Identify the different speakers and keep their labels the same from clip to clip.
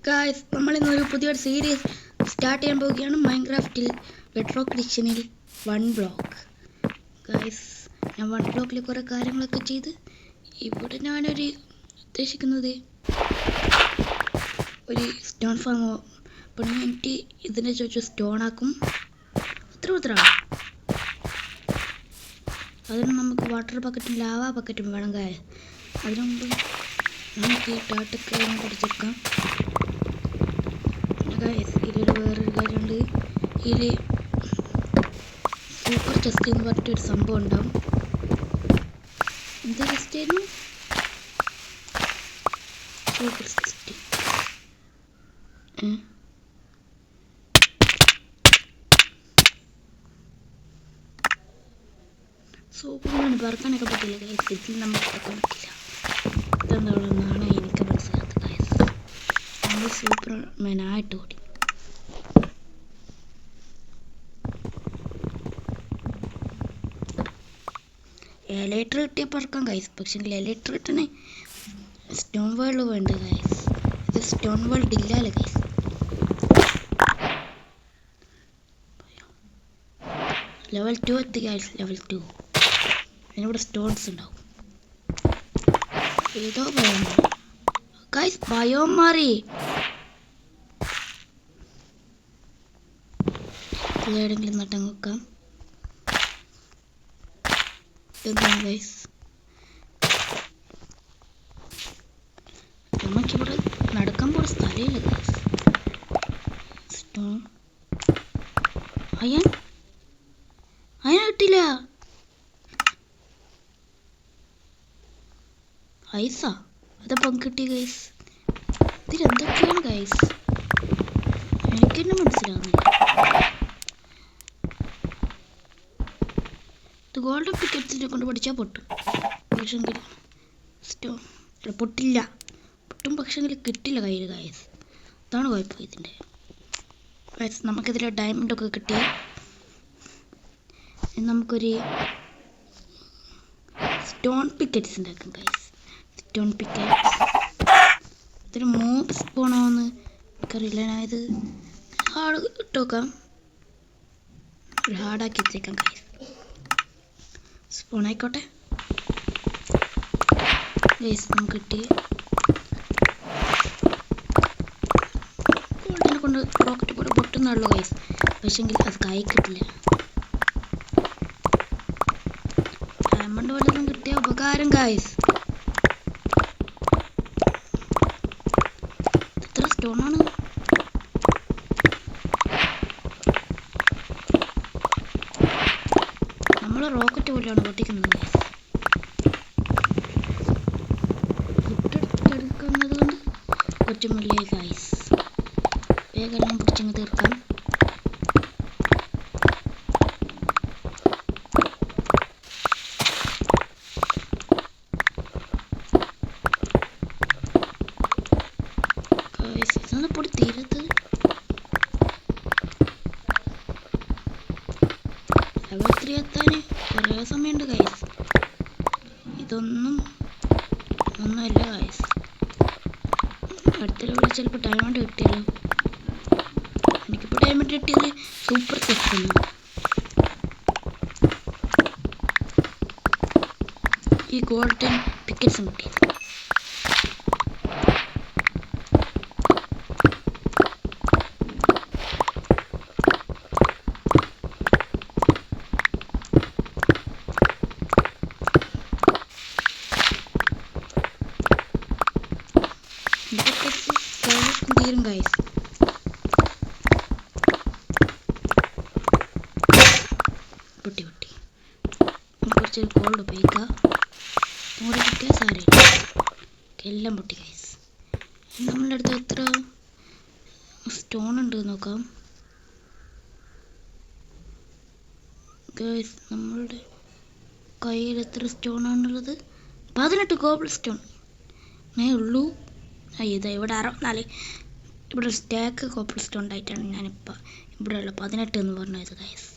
Speaker 1: Guys, നമ്മൾ ഇന്നൊരു പുതിയൊരു സീരീസ് സ്റ്റാർട്ട് ചെയ്യാൻ പോവുകയാണ്. മൈൻക്രാഫ്റ്റിൽ ബെഡ്റോക്ക് എഡിഷനിൽ 1 ബ്ലോക്ക്. ഗായ്സ്, ഞാൻ 1 ബ്ലോക്കിൽ കുറേ കാര്യങ്ങളൊക്കെ ചെയ്ത് ഇവിടെ ഞാനൊരു ഉദ്ദേശിക്കുന്നത് ഒരു സ്റ്റോൺ ഫാം. അപ്പോൾ എനിക്ക് ഇതിനെ ചോദിച്ചു സ്റ്റോൺ ആക്കും. ഉത്തര അതിന് നമുക്ക് വാട്ടർ ബക്കറ്റും ലാവ ബക്കറ്റും വേണം. ഗായ്സ്, അതിനു മുമ്പ് നമുക്ക് ഈ ടാട്ടൊക്കെ പഠിച്ചെടുക്കാം. ഇതിലൊരു വേറൊരു കാര്യമുണ്ട്. ഇതിൽ സൂപ്പർ ചെസ്റ്റ് എന്ന് പറഞ്ഞിട്ടൊരു സംഭവം ഉണ്ടാവും. എന്താ ചെസ്റ്റ് ആയിരുന്നു? Super chest. സൂപ്പർമാൻ പറക്കാനൊക്കെ പറ്റില്ല ഗൈസ്. ഇതിൽ നമുക്ക് പറക്കാൻ പറ്റില്ല. ഇതെന്താണെന്നാണ് എനിക്ക് മനസ്സിലാത്തത് ഗൈസ്. നമ്മൾ സൂപ്പർമാൻ ആയിട്ട് ഓടി. എലക്ട്ര കിട്ടിയ പറക്കാം ഗൈസ്. പക്ഷേ എലക്ട്ര കിട്ടണേ സ്റ്റോൺ വേൾഡ് വേണ്ട ഗൈസ്. ഇത് സ്റ്റോൺ വേൾഡ് ഇല്ലല്ലോ ഗൈസ്. ലെവൽ 2 എത്തി ഗൈസ്. ലെവൽ 2 അതിനിവിടെ സ്റ്റോൺസ് ഉണ്ടാവും. ഏതോ ബയോ ഗൈസ്, ബയോ മാറി. എവിടെയെങ്കിലും നട്ടം നോക്കാം. ഇതെന്താണ് ഗൈസ്? നമുക്കിവിടെ നടക്കാൻ പോണ സ്ഥലമില്ല ഗൈസ്. സ്റ്റോൺ അയൺ കിട്ടില്ല. ഐസാ അതപ്പം കിട്ടി ഗൈസ്. ഇതിലെന്തൊക്കെയാണ് ഗൈസ്? എനിക്ക് തന്നെ മനസ്സിലാവുന്നില്ല. ഇത് ഗോൾഡൻ പിക്കറ്റ്സിനെ കൊണ്ട് പഠിച്ചാൽ പൊട്ടും. പക്ഷെങ്കിൽ സ്റ്റോൺ പൊട്ടില്ല. പൊട്ടും പക്ഷെങ്കിൽ കിട്ടില്ല കയ്യിൽ ഗൈസ്. അതാണ് കുഴപ്പം ഇതിൻ്റെ ഗൈസ്. നമുക്കിതിൽ ഡയമണ്ടൊക്കെ കിട്ടി. നമുക്കൊരു സ്റ്റോൺ പിക്കറ്റ്സ് ഉണ്ടാക്കാം ഗൈസ്. സ്റ്റോൺ പിക്കറ്റ്സ് ഇതിന് മോബ് സ്പോണോന്ന് എനിക്കറിയില്ല. ഞാൻ ഇത് ഹാർഡ് ഇട്ടോക്കാം. ഒരു ഹാർഡാക്കി വെച്ചേക്കാം ഗൈസ്. സ്പോൺ ആയിക്കോട്ടെ ഗൈസ്. നമുക്ക് കിട്ടി. ഗോൾഡിനെ കൊണ്ട് റോക്കറ്റ് കൂടെ പൊട്ടുന്നുള്ളൂ ഗൈസ്. പക്ഷെങ്കിൽ അത് കൈ കിട്ടില്ല. ഡയമണ്ട് വല്ലതും കിട്ടിയ ഉപകാരം ഗൈസ്. എത്ര സ്റ്റോണാണ്? നമ്മൾ റോക്കറ്റ് പോലെയാണ് പൊട്ടിക്കുന്നത് ഗൈസ്. എടുക്കുന്നത് കൊണ്ട് കുറ്റമില്ലേ ഗൈസ്. വേഗം പിടിച്ചങ്ങ് തീർക്കാം. പൊടി തീരത്ത് ലെവൽ 3 എത്താൻ കുറേ സമയമുണ്ട് ഗൈസ്. ഒന്നുമല്ല ഗൈസ്. അടുത്ത ലെവലിൽ ചിലപ്പോൾ ഡയമണ്ട് കിട്ടിയല്ലോ. എനിക്കിപ്പോൾ ഡയമണ്ട് കിട്ടിയത് സൂപ്പർ ചെസ്റ്റ് ആണ്. ഈ ഗോൾഡൻ പിക്കറ്റ്സും കിട്ടിയത്. തീരും ഗൈസ്. പൊട്ടി കുറച്ച് ഗോൾഡ് ഉപയോഗിക്കാം. കൂടെ കിട്ടിയാൽ സാരി എല്ലാം പൊട്ടി ഗൈസ്. നമ്മളുടെ അടുത്ത് എത്ര സ്റ്റോൺ ഉണ്ട് നോക്കാം ഗൈസ്. നമ്മളുടെ കയ്യിൽ എത്ര സ്റ്റോണാണുള്ളത്? 18 ഗോബിൾ സ്റ്റോൺ ഉള്ളൂ. ഇതാ ഇവിടെ 64. ഇവിടെ ഒരു സ്റ്റാക്ക് കോപ്പിൾ സ്റ്റോൺ ഉണ്ടായിട്ടാണ് ഞാനിപ്പോൾ ഇവിടെയുള്ള 18 എന്ന് പറഞ്ഞത് ഗൈസ്.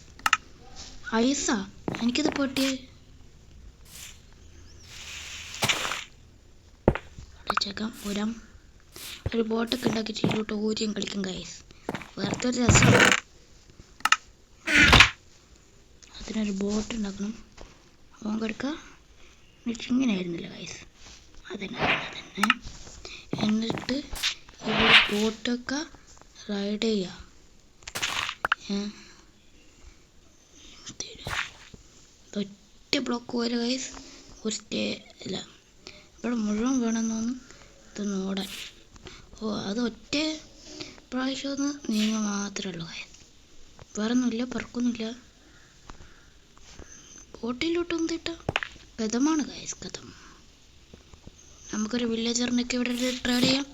Speaker 1: ഐസാ എനിക്കിത് പൊട്ടിയ അടച്ചേക്കാം. ഒരു ബോട്ടൊക്കെ ഉണ്ടാക്കിയിട്ട് ഇതിലോട്ട് ഊരിയും കളിക്കും ഗൈസ്. വേറത്തെ ഒരു രസമാണ്. അതിനൊരു ബോട്ട് ഉണ്ടാക്കണം. അവൻ കൊടുക്കുക ഇങ്ങനെ ആയിരുന്നില്ല ഗൈസ്. അതന്നെ. എന്നിട്ട് ഇവിടെ ബോട്ടൊക്കെ റൈഡ് ചെയ്യാം. ഒറ്റ ബ്ലോക്ക് പോലെ ഗൈസ്. ഒരു സ്റ്റേ അല്ല, ഇവിടെ മുഴുവൻ വേണമെന്നൊന്നും ഇതൊന്ന് ഓടാൻ. അത് ഒറ്റ പ്രാവശ്യം ഒന്ന് നീങ്ങുക മാത്രമേ ഉള്ളൂ ഗൈസ്. വേറൊന്നുമില്ല, പറക്കൊന്നുമില്ല. ബോട്ടിലോട്ടൊന്നും തിട്ടാ കഥമാണ് ഗൈസ്, കഥം. നമുക്കൊരു വില്ലേജറിനൊക്കെ ഇവിടെ ട്രേഡ് ചെയ്യാം.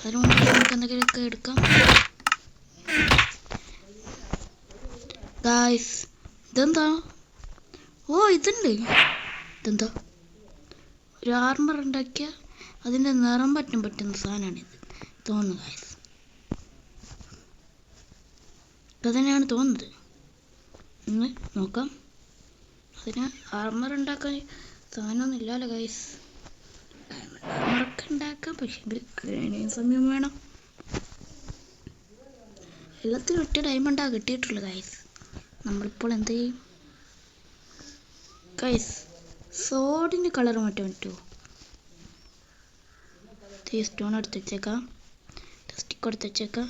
Speaker 1: അതിന് മുമ്പ് നമുക്ക് എന്തെങ്കിലുമൊക്കെ എടുക്കാം ഗൈസ്. ഇതെന്താ? ഇതുണ്ട്. ഇതെന്താ? ഒരു ആർമർ ഉണ്ടാക്കിയ അതിൻ്റെ നിറം പറ്റുന്ന സാധനമാണിത് തോന്നുന്നു ഗൈസ്. ഇതന്നെയാണ് തോന്നുന്നത്. ഒന്ന് നോക്കാം. അതിന് ആർമർ ഉണ്ടാക്കാൻ സാധനമൊന്നും ഇല്ലല്ലോ ഗൈസ്. ആർമറൊക്കെ ഉണ്ടാക്കാം, പക്ഷേ അതിന് സമയം വേണം. എല്ലാത്തിനും ഒറ്റ ഡയമണ്ടാണ് കിട്ടിയിട്ടുള്ളൂ ഗൈസ്. നമ്മളിപ്പോൾ എന്ത് ചെയ്യും ഗൈസ്? സോഡിന് കളർ മാറ്റാൻ പറ്റുമോ? സ്റ്റോൺ എടുത്ത് വെച്ചേക്കാം, സ്റ്റിക്ക് എടുത്ത് വെച്ചേക്കാം,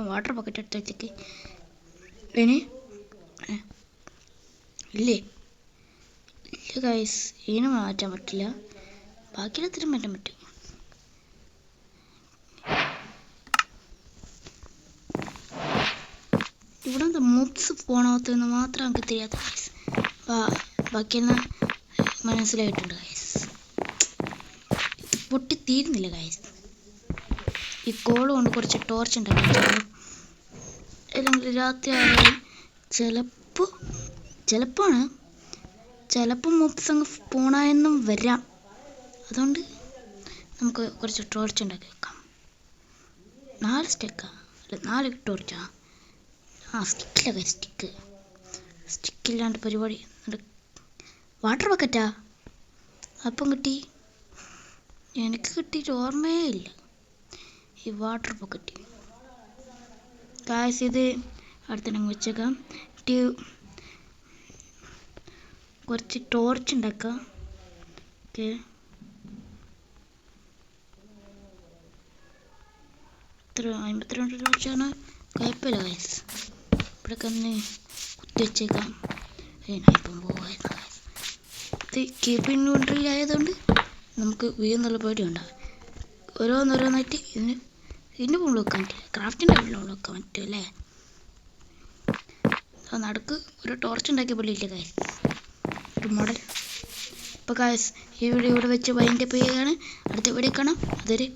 Speaker 1: വാട്ടർ ബക്കറ്റ് എടുത്ത് വെച്ചേക്ക്. ഇനി ഇല്ല ഗൈസ്, ഇതിന് മാറ്റാൻ പറ്റില്ല. ബാക്കിയെല്ലാത്തിനും മാറ്റാൻ പറ്റും. ഇവിടെ എന്താ മൂബ്സ് പോണാത്തെന്ന് മാത്രം നമുക്ക് தெரியாது ഗൈസ്. ബാക്കിയെല്ലാം മനസ്സിലായിട്ടുണ്ട് ഗൈസ്. പൊട്ടി തീരുന്നില്ല ഗൈസ്. ഈ കോള് കൊണ്ട് കുറച്ച് ടോർച്ച് ഉണ്ടാക്കി, അല്ലെങ്കിൽ രാത്രി ആയാലും ചിലപ്പോൾ മൂബ്സ് അങ്ങ് പോണായെന്നും വരാം. അതുകൊണ്ട് നമുക്ക് കുറച്ച് ടോർച്ച് ഉണ്ടാക്കി വെക്കാം. 4 സ്റ്റെക്കാ അല്ല 4 ടോർച്ചാ? സ്റ്റിക്കില്ല ഗൈസ്, സ്റ്റിക്കില്ലാണ്ട് പരിപാടി. വാട്ടർ ബക്കറ്റാ അപ്പം കിട്ടി? എനിക്ക് കിട്ടിയിട്ട് ഓർമ്മയേ ഇല്ല ഈ വാട്ടർ ബക്കറ്റ് ഗൈസ്. ഇത് അടുത്തങ്ങ് വെച്ചേക്കാം. കുറച്ച് ടോർച്ച് ഉണ്ടാക്കാം. ഓക്കെ, എത്ര 52 ടോർച്ചാണ്. കുഴപ്പമില്ല ഗൈസ്. ഇവിടെ തന്നെ കുത്തി വെച്ചേക്കാം. ഇപ്പം പോവായിരുന്നു ഗൈസ്. ഇത് കീപ്പിംഗ് ന്യൂട്രലായതുകൊണ്ട് നമുക്ക് വീഴുന്നുള്ള പേടിയുണ്ടാകും. ഓരോന്നോരോന്നായിട്ട് ഇതിൻ്റെ മുകളിൽ വെക്കാൻ പറ്റില്ല, ക്രാഫ്റ്റിൻ്റെ മുകളിൽ വെക്കാൻ പറ്റും അല്ലേ? നടുക്ക് ഒരു ടോർച്ച് ഉണ്ടാക്കിയ പോലെ ഇല്ല ഗൈസ്, ഒരു മോഡൽ. അപ്പോൾ ഗൈസ്, ഈ വീഡിയോ ഇവിടെ വെച്ച് വൈൻഡപ്പ് ചെയ്യുകയാണ്. അടുത്ത വീഡിയോ കാണാം. അതൊരു